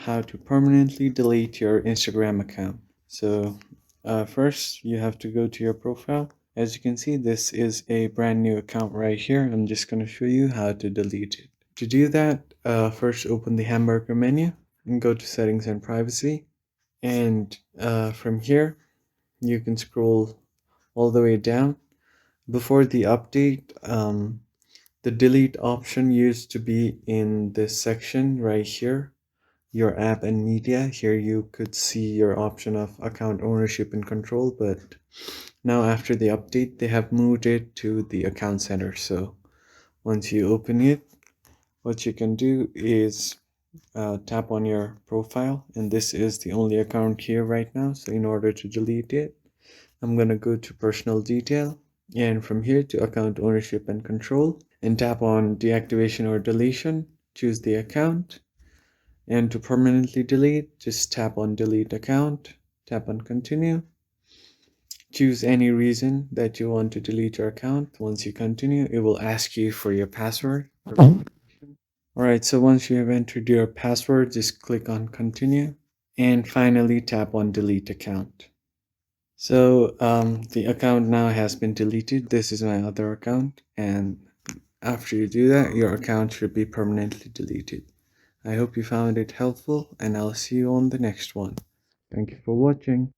how to permanently delete your Instagram account. So first you have to go to your profile. As you can see, this is a brand new account right here. I'm just going to show you how to delete it. To do that, first open the hamburger menu and go to settings and privacy. And from here, you can scroll all the way down. Before the update, the delete option used to be in this section right here, your app and media. Here you could see your option of account ownership and control, but now after the update, they have moved it to the account center. So once you open it, what you can do is tap on your profile, and this is the only account here right now. So in order to delete it, I'm going to go to personal detail, and from here to account ownership and control, and tap on deactivation or deletion. Choose the account, and to permanently delete, just tap on delete account, tap on continue. Choose any reason that you want to delete your account. Once you continue, it will ask you for your password. Alright, so once you have entered your password, just click on continue, and finally tap on delete account. So the account now has been deleted. This is my other account, and after you do that, your account should be permanently deleted. I hope you found it helpful, and I'll see you on the next one. Thank you for watching.